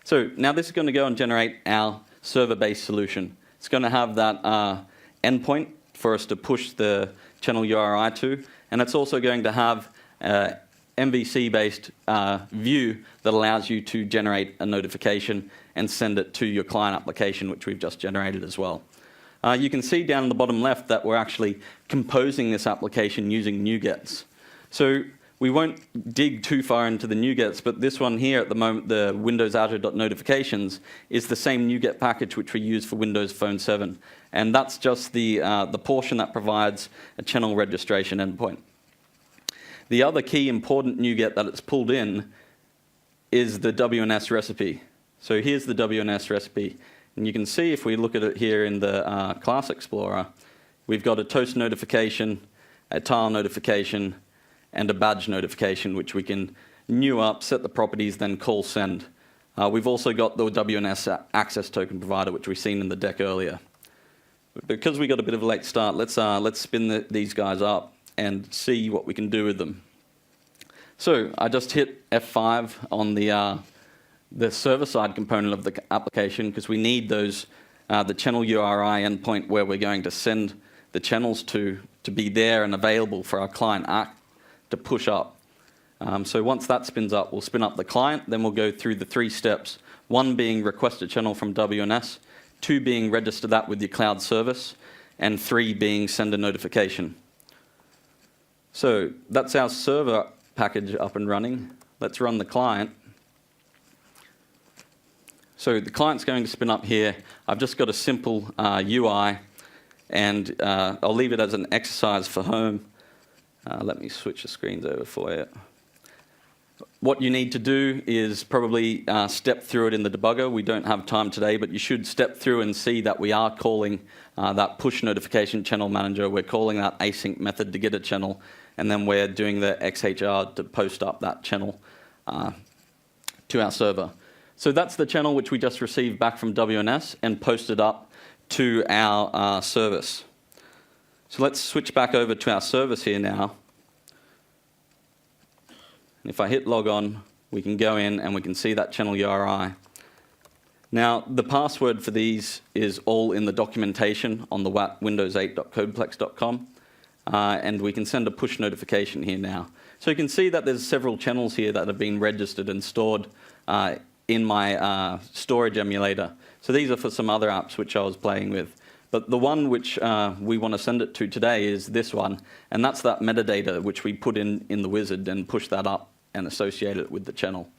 So now this is going to go and generate our server-based solution. It's going to have that endpoint for us to push the channel URI to, and it's also going to have MVC-based view that allows you to generate a notification and send it to your client application, which we've just generated as well. You can see down in the bottom left that we're actually composing this application using NuGets. So we won't dig too far into the NuGets, but this one here at the moment, the Windows Azure.notifications, is the same NuGet package which we use for Windows Phone 7. And that's just the portion that provides a channel registration endpoint. The other key important NuGet that it's pulled in is the WNS recipe. So here's the WNS recipe. And you can see if we look at it here in the Class Explorer, we've got a toast notification, a tile notification, and a badge notification, which we can new up, set the properties, then call send. We've also got the WNS access token provider, which we've seen in the deck earlier. Because we got a bit of a late start, let's spin these guys up and see what we can do with them. So I just hit F5 on the server-side component of the application because we need those the channel URI endpoint where we're going to send the channels to be there and available for our client to push up. So once that spins up, we'll spin up the client, then we'll go through the 3 steps. 1 being request a channel from WNS, 2 being register that with your cloud service, and 3 being send a notification. So that's our server package up and running. Let's run the client. So the client's going to spin up here. I've just got a simple UI, and I'll leave it as an exercise for home. Let me switch the screens over for you. What you need to do is probably step through it in the debugger. We don't have time today, but you should step through and see that we are calling that push notification channel manager. We're calling that async method to get a channel, and then we're doing the XHR to post up that channel to our server. So that's the channel which we just received back from WNS and posted up to our service. So let's switch back over to our service here now. And if I hit log on, we can go in and we can see that channel URI. Now, the password for these is all in the documentation on the windows8.codeplex.com. And we can send a push notification here now. So you can see that there's several channels here that have been registered and stored in my storage emulator. So these are for some other apps which I was playing with. But the one which we want to send it to today is this one, and that's that metadata which we put in the wizard and push that up and associate it with the channel.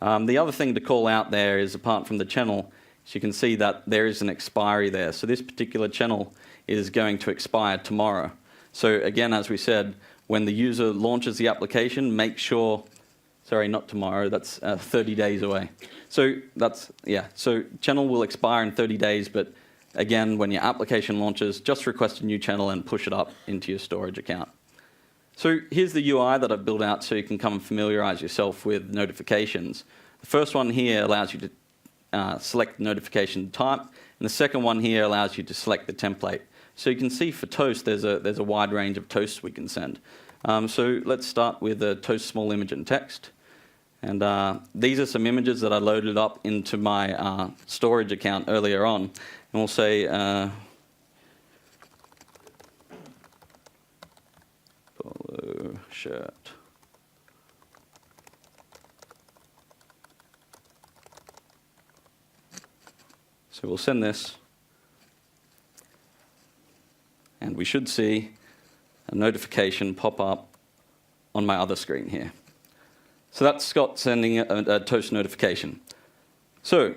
The other thing to call out there is, apart from the channel, so you can see that there is an expiry there. So this particular channel is going to expire tomorrow. So again, as we said, when the user launches the application, make sure, sorry, not tomorrow, that's 30 days away. So that's, yeah, so channel will expire in 30 days, but again, when your application launches, just request a new channel and push it up into your storage account. So here's the UI that I've built out so you can come and familiarize yourself with notifications. The first one here allows you to select the notification type, and the second one here allows you to select the template. So you can see for toast, there's a wide range of toasts we can send. So let's start with a toast small image and text. And these are some images that I loaded up into my storage account earlier on. And we'll say polo shirt. So we'll send this. And we should see a notification pop up on my other screen here. So that's Scott sending a toast notification. So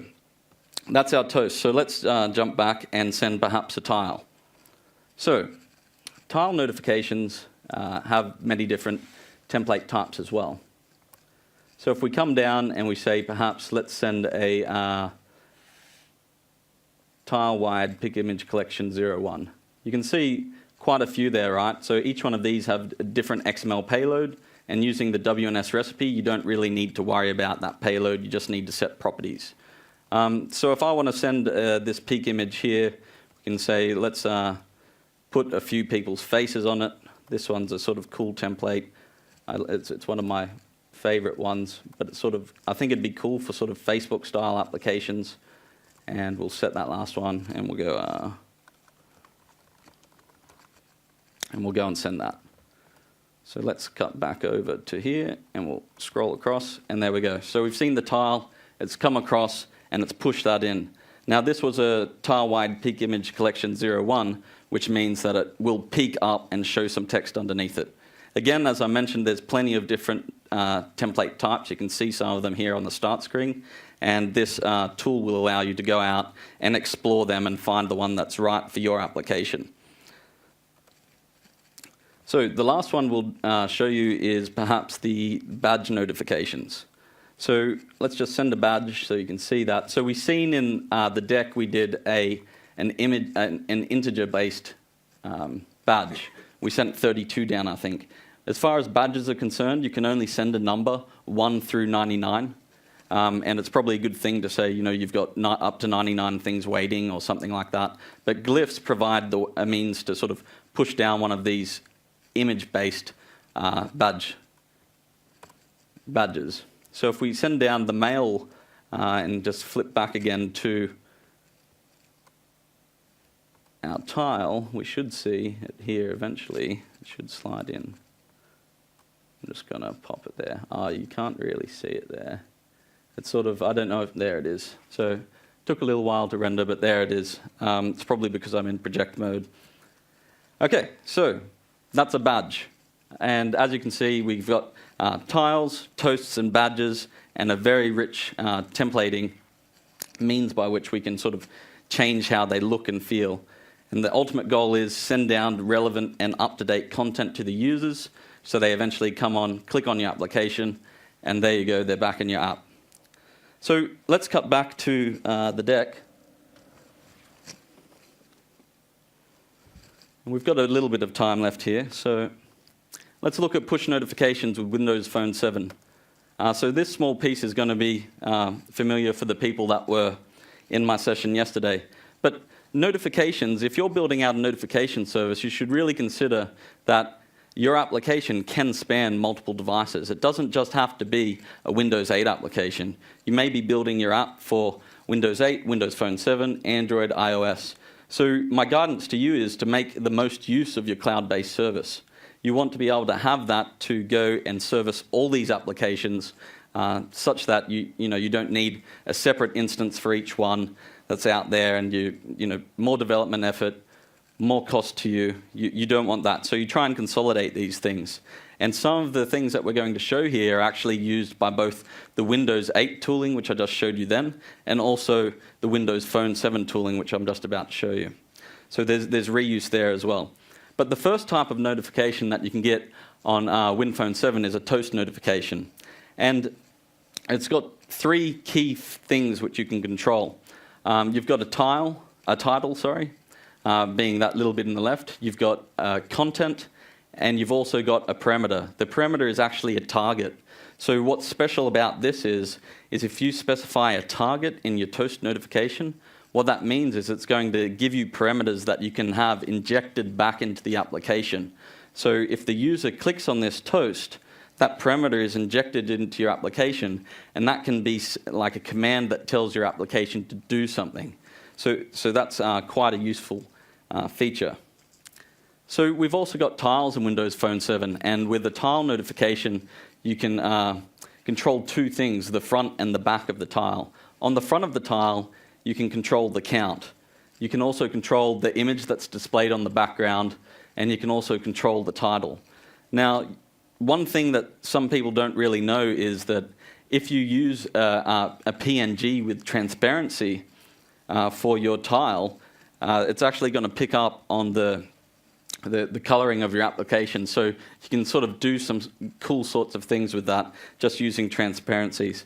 that's our toast. So let's jump back and send perhaps a tile. So tile notifications have many different template types as well. So if we come down and we say perhaps let's send a tile-wide pick image collection 01. You can see quite a few there, right? So each one of these have a different XML payload, and using the WNS recipe, you don't really need to worry about that payload, you just need to set properties. So if I want to send this peak image here, we can say let's put a few people's faces on it. This one's a sort of cool template. It's one of my favorite ones, but it's sort of, I think it'd be cool for sort of Facebook style applications. And we'll set that last one, and we'll go and send that. So let's cut back over to here, and we'll scroll across, and there we go. So we've seen the tile, it's come across, and it's pushed that in. Now this was a tile-wide peak image collection 01, which means that it will peek up and show some text underneath it. Again, as I mentioned, there's plenty of different template types. You can see some of them here on the start screen. And this tool will allow you to go out and explore them and find the one that's right for your application. So the last one we'll show you is perhaps the badge notifications. So let's just send a badge so you can see that. So we've seen in the deck we did an integer-based badge. We sent 32 down, I think. As far as badges are concerned, you can only send a number 1 through 99. And it's probably a good thing to say, you know, you've got up to 99 things waiting or something like that. But glyphs provide a means to sort of push down one of these image-based badges. So if we send down the mail and just flip back again to our tile, we should see it here eventually. It should slide in. I'm just going to pop it there. Oh, you can't really see it there. It's sort of, I don't know if, there it is. So it took a little while to render, but there it is. It's probably because I'm in project mode. Okay, so that's a badge. And as you can see, we've got tiles, toasts, and badges, and a very rich templating means by which we can sort of change how they look and feel. And the ultimate goal is send down relevant and up-to-date content to the users, so they eventually come on, click on your application, and there you go, they're back in your app. So let's cut back to the deck. And we've got a little bit of time left here, so let's look at push notifications with Windows Phone 7. So this small piece is going to be familiar for the people that were in my session yesterday. But notifications, if you're building out a notification service, you should really consider that your application can span multiple devices. It doesn't just have to be a Windows 8 application. You may be building your app for Windows 8, Windows Phone 7, Android, iOS. So my guidance to you is to make the most use of your cloud-based service. You want to be able to have that to go and service all these applications such that you don't need a separate instance for each one that's out there, and more development effort, more cost to you. You don't want that. So you try and consolidate these things. And some of the things that we're going to show here are actually used by both the Windows 8 tooling, which I just showed you then, and also the Windows Phone 7 tooling, which I'm just about to show you. So there's reuse there as well. But the first type of notification that you can get on WinPhone 7 is a toast notification. And it's got 3 key things which you can control. You've got a title, being that little bit in the left. You've got content, and you've also got a parameter. The parameter is actually a target. So what's special about this is if you specify a target in your toast notification, what that means is it's going to give you parameters that you can have injected back into the application. So if the user clicks on this toast, that parameter is injected into your application, and that can be like a command that tells your application to do something. So that's quite a useful feature. So we've also got tiles in Windows Phone 7, and with the tile notification, you can control two things, the front and the back of the tile. On the front of the tile, you can control the count. You can also control the image that's displayed on the background, and you can also control the title. Now, one thing that some people don't really know is that if you use a PNG with transparency for your tile, it's actually going to pick up on the coloring of your application. So you can sort of do some cool sorts of things with that just using transparencies.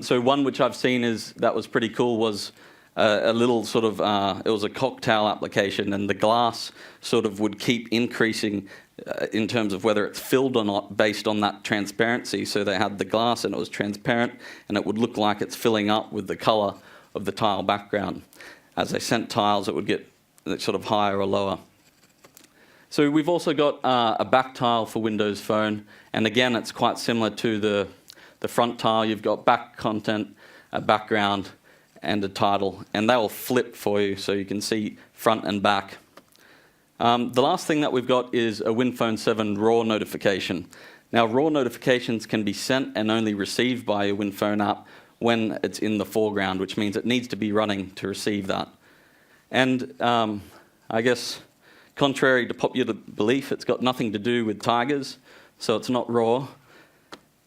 So one which I've seen that was pretty cool was a little sort of, it was a cocktail application, and the glass sort of would keep increasing in terms of whether it's filled or not based on that transparency. So they had the glass and it was transparent, and it would look like it's filling up with the color of the tile background. As they sent tiles, it would get sort of higher or lower. So we've also got a back tile for Windows Phone, and again, it's quite similar to the front tile. You've got back content, a background, and a title, and they will flip for you so you can see front and back. The last thing that we've got is a WinPhone 7 RAW notification. Now, RAW notifications can be sent and only received by your WinPhone app when it's in the foreground, which means it needs to be running to receive that. And I guess, contrary to popular belief, it's got nothing to do with tigers, so it's not RAW.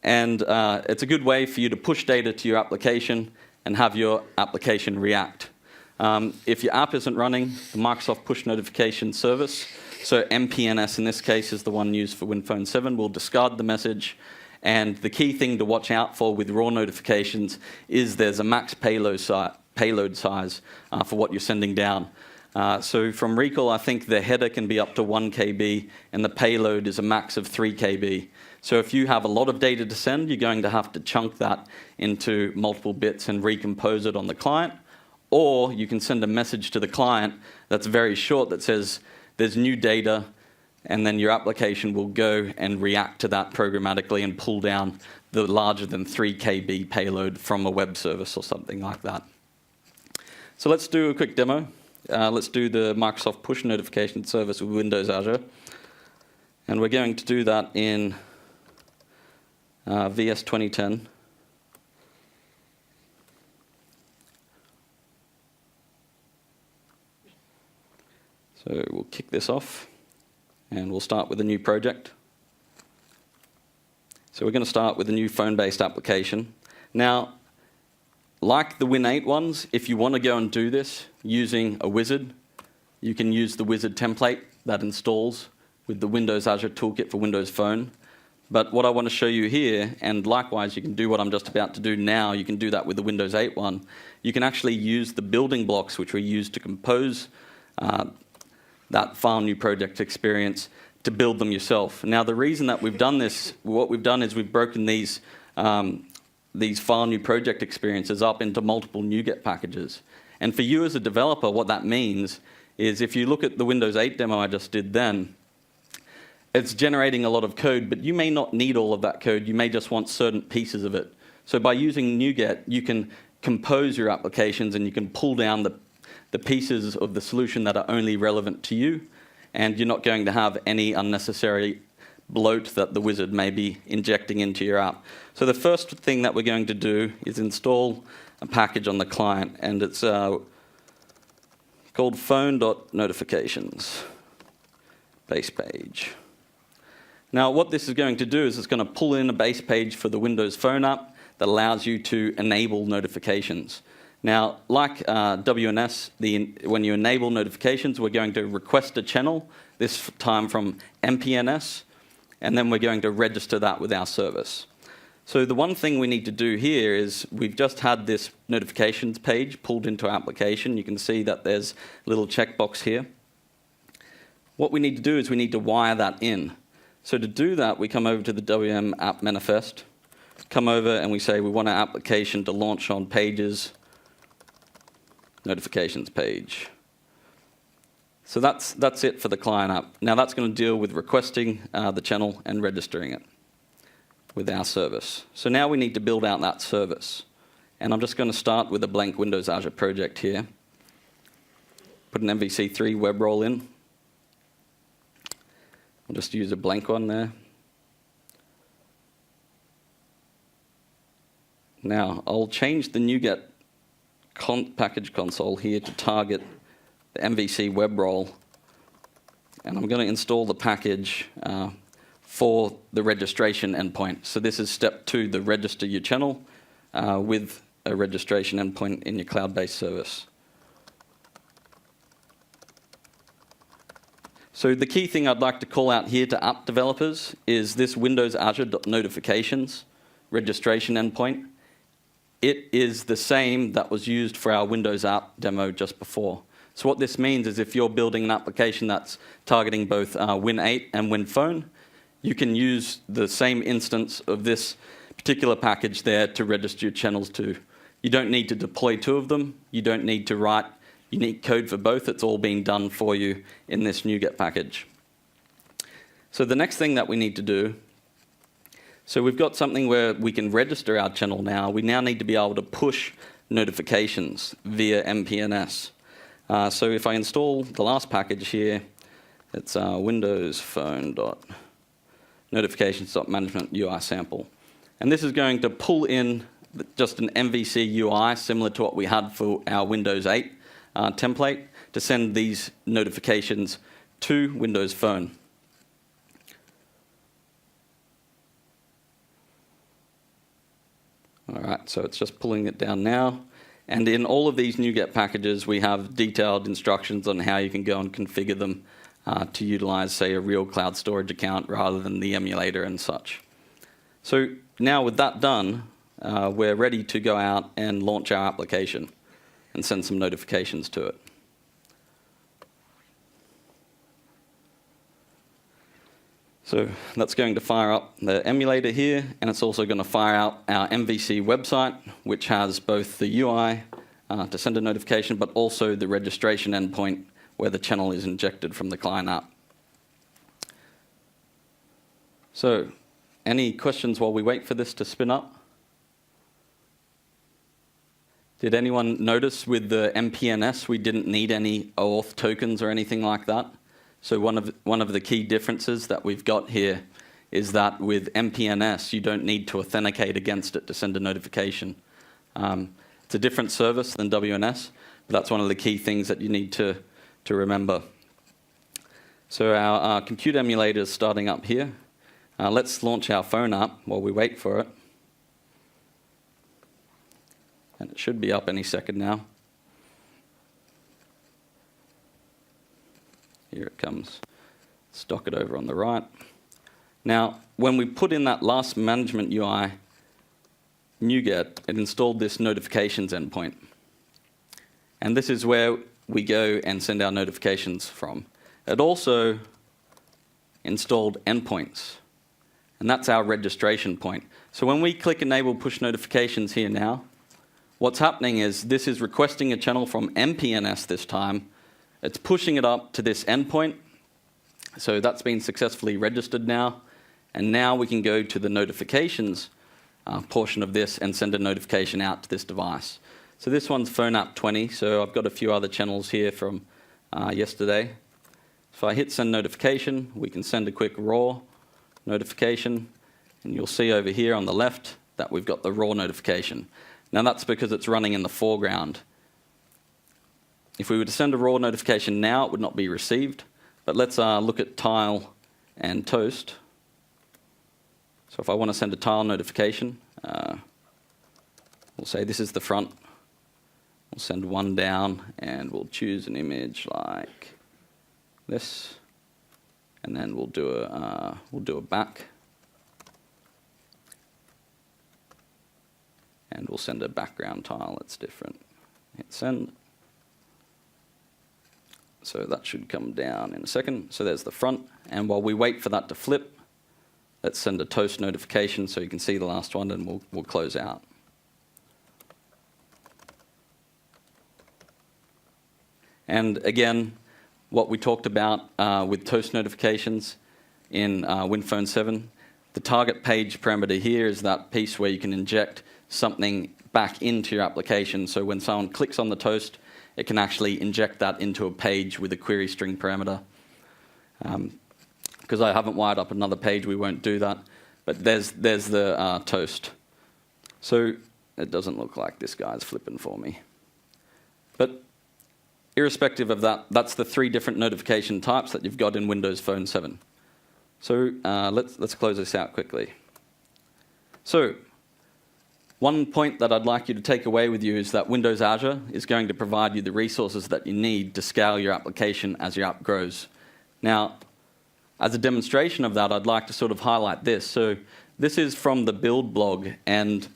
And it's a good way for you to push data to your application and have your application react. If your app isn't running, the Microsoft Push Notification Service, so MPNS in this case is the one used for WinPhone 7, will discard the message. And the key thing to watch out for with RAW notifications is there's a max payload size for what you're sending down. So from recall, I think the header can be up to 1 KB, and the payload is a max of 3 KB. So if you have a lot of data to send, you're going to have to chunk that into multiple bits and recompose it on the client. Or you can send a message to the client that's very short that says there's new data, and then your application will go and react to that programmatically and pull down the larger than 3 KB payload from a web service or something like that. So let's do a quick demo. Let's do the Microsoft Push Notification Service with Windows Azure. And we're going to do that in VS 2010. So we'll kick this off, and we'll start with a new project. So we're going to start with a new phone-based application. Now, like the Win8 ones, if you want to go and do this using a wizard, you can use the wizard template that installs with the Windows Azure Toolkit for Windows Phone. But what I want to show you here, and likewise you can do what I'm just about to do now, you can do that with the Windows 8 one. You can actually use the building blocks which we use to compose that file new project experience to build them yourself. Now, the reason that we've done this, what we've done is we've broken these file new project experiences up into multiple NuGet packages. And for you as a developer, what that means is if you look at the Windows 8 demo I just did then, it's generating a lot of code, but you may not need all of that code. You may just want certain pieces of it. So by using NuGet, you can compose your applications, and you can pull down the pieces of the solution that are only relevant to you, and you're not going to have any unnecessary bloat that the wizard may be injecting into your app. So the first thing that we're going to do is install a package on the client, and it's called phone.notifications base page. Now, what this is going to do is it's going to pull in a base page for the Windows Phone app that allows you to enable notifications. Now, like WNS, when you enable notifications, we're going to request a channel, this time from MPNS, and then we're going to register that with our service. So the one thing we need to do here is we've just had this notifications page pulled into our application. You can see that there's a little checkbox here. What we need to do is we need to wire that in. So to do that, we come over to the WM app manifest, come over and we say we want our application to launch on pages notifications page. So that's it for the client app. Now that's going to deal with requesting the channel and registering it with our service. So now we need to build out that service. And I'm just going to start with a blank Windows Azure project here. Put an MVC3 web role in. I'll just use a blank one there. Now I'll change the NuGet package console here to target the MVC web role, and I'm going to install the package for the registration endpoint. So this is step 2, the register your channel with a registration endpoint in your cloud-based service. So the key thing I'd like to call out here to app developers is this Windows Azure notifications registration endpoint. It is the same that was used for our Windows app demo just before. So what this means is if you're building an application that's targeting both Win 8 and Win Phone, you can use the same instance of this particular package there to register your channels to. You don't need to deploy 2 of them. You don't need to write unique code for both. It's all being done for you in this NuGet package. So the next thing that we need to do, so we've got something where we can register our channel now. We now need to be able to push notifications via MPNS. So if I install the last package here, it's Windows Phone notifications.management UI sample. And this is going to pull in just an MVC UI similar to what we had for our Windows 8 template to send these notifications to Windows Phone. All right, so it's just pulling it down now. And in all of these NuGet packages, we have detailed instructions on how you can go and configure them to utilize, say, a real cloud storage account rather than the emulator and such. So now with that done, we're ready to go out and launch our application and send some notifications to it. So that's going to fire up the emulator here, and it's also going to fire out our MVC website, which has both the UI to send a notification, but also the registration endpoint where the channel is injected from the client app. So, any questions while we wait for this to spin up? Did anyone notice with the MPNS we didn't need any OAuth tokens or anything like that? So one of the key differences that we've got here is that with MPNS, you don't need to authenticate against it to send a notification. It's a different service than WNS, but that's one of the key things that you need to remember. So our compute emulator is starting up here. Let's launch our phone app while we wait for it. And it should be up any second now. Here it comes. Stock it over on the right. Now, when we put in that last management UI, NuGet, it installed this notifications endpoint. And this is where we go and send our notifications from. It also installed endpoints. And that's our registration point. So when we click Enable Push Notifications here now, what's happening is this is requesting a channel from MPNS this time. It's pushing it up to this endpoint. So that's been successfully registered now. And now we can go to the notifications portion of this and send a notification out to this device. So this one's phone app 20. So I've got a few other channels here from yesterday. If I hit send notification, we can send a quick raw notification. And you'll see over here on the left that we've got the raw notification. Now that's because it's running in the foreground. If we were to send a raw notification now, it would not be received. But let's look at tile and toast. So if I want to send a tile notification, we'll say this is the front. We'll send one down, and we'll choose an image like this, and then we'll do a back, and we'll send a background tile that's different. Hit send. So that should come down in a second. So there's the front. And while we wait for that to flip, let's send a toast notification so you can see the last one, and we'll close out. And again, what we talked about with toast notifications in WinPhone 7, the target page parameter here is that piece where you can inject something back into your application. So when someone clicks on the toast, it can actually inject that into a page with a query string parameter. Because I haven't wired up another page, we won't do that. But there's the toast. So it doesn't look like this guy's flipping for me. But irrespective of that, that's the 3 different notification types that you've got in Windows Phone 7. So let's close this out quickly. So one point that I'd like you to take away with you is that Windows Azure is going to provide you the resources that you need to scale your application as your app grows. Now, as a demonstration of that, I'd like to sort of highlight this. So this is from the build blog, and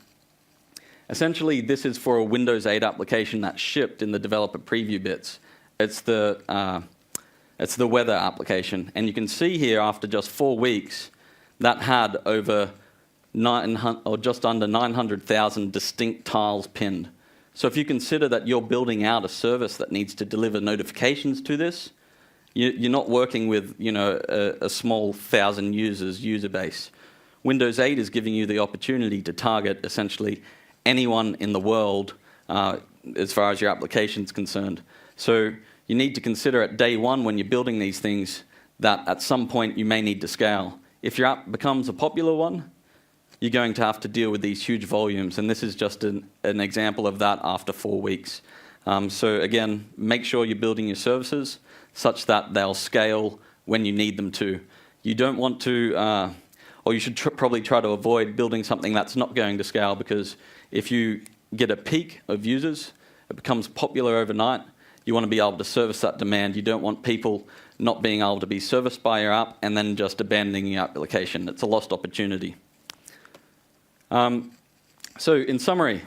essentially this is for a Windows 8 application that's shipped in the developer preview bits. It's the weather application, and you can see here after just 4 weeks that had over 900 or just under 900,000 distinct tiles pinned. So if you consider that you're building out a service that needs to deliver notifications to this, you're not working with a small 1,000 users user base. Windows 8 is giving you the opportunity to target essentially anyone in the world as far as your application is concerned. So you need to consider at day one when you're building these things that at some point you may need to scale. If your app becomes a popular one, you're going to have to deal with these huge volumes, and this is just an example of that after 4 weeks. So again, make sure you're building your services such that they'll scale when you need them to. You don't want to, or you should probably try to avoid building something that's not going to scale, because if you get a peak of users, it becomes popular overnight, you want to be able to service that demand. You don't want people not being able to be serviced by your app and then just abandoning your application. It's a lost opportunity. So in summary,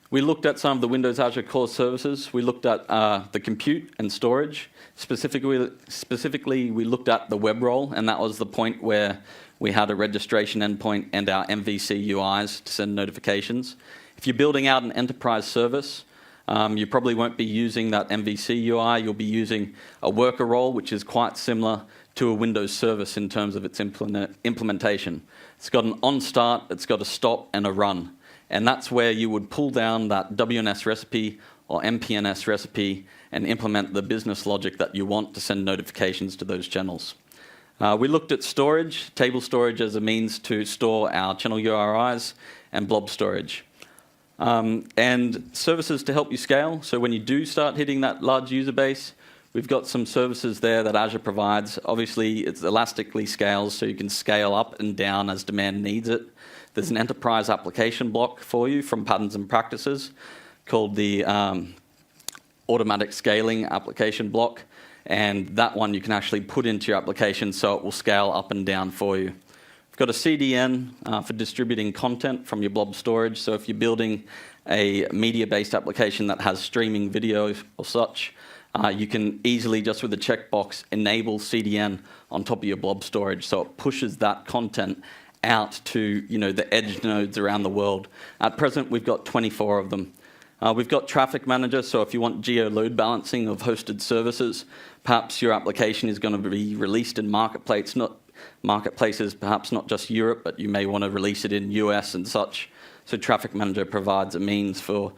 we looked at some of the Windows Azure core services. We looked at the compute and storage. Specifically, we looked at the web role, and that was the point where we had a registration endpoint and our MVC UIs to send notifications. If you're building out an enterprise service, you probably won't be using that MVC UI. You'll be using a worker role, which is quite similar to a Windows service in terms of its implementation. It's got an on start, it's got a stop, and a run. And that's where you would pull down that WNS recipe or MPNS recipe and implement the business logic that you want to send notifications to those channels. We looked at storage, table storage as a means to store our channel URIs, and blob storage. And services to help you scale. So when you do start hitting that large user base, we've got some services there that Azure provides. Obviously, it's elastically scales, so you can scale up and down as demand needs it. There's an enterprise application block for you from Patterns and Practices called the automatic scaling application block. And that one you can actually put into your application so it will scale up and down for you. We've got a CDN for distributing content from your blob storage. So if you're building a media-based application that has streaming video or such, you can easily, just with a checkbox, enable CDN on top of your blob storage, so it pushes that content out to the edge nodes around the world. At present, we've got 24 of them. We've got Traffic Manager, so if you want geo load balancing of hosted services, perhaps your application is going to be released in marketplaces, perhaps not just Europe, but you may want to release it in US and such. So Traffic Manager provides a means for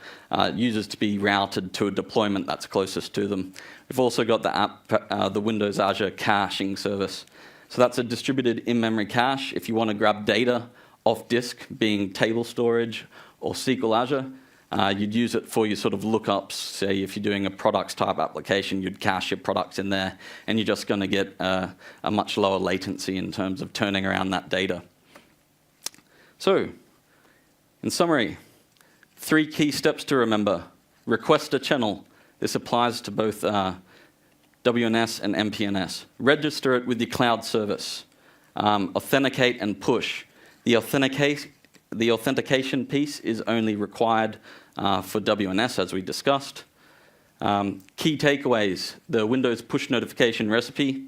users to be routed to a deployment that's closest to them. We've also got the Windows Azure caching service. So that's a distributed in-memory cache. If you want to grab data off disk, being table storage or SQL Azure, you'd use it for your sort of lookups. Say if you're doing a products type application, you'd cache your products in there, and you're just going to get a much lower latency in terms of turning around that data. So, in summary, 3 key steps to remember. Request a channel. This applies to both WNS and MPNS. Register it with your cloud service. Authenticate and push. The authentication piece is only required for WNS, as we discussed. Key takeaways. The Windows push notification recipe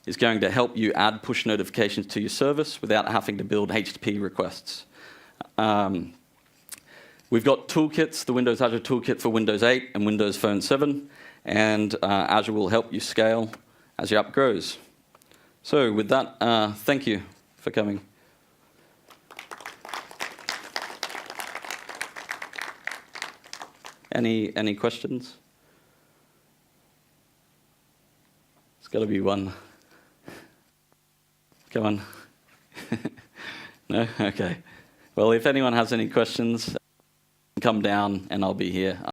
is going to help you add push notifications to your service without having to build HTTP requests. We've got toolkits, the Windows Azure toolkit for Windows 8 and Windows Phone 7, and Azure will help you scale as your app grows. So with that, thank you for coming. Any questions? It's got to be one. Come on. No? Okay. Well, if anyone has any questions, come down and I'll be here.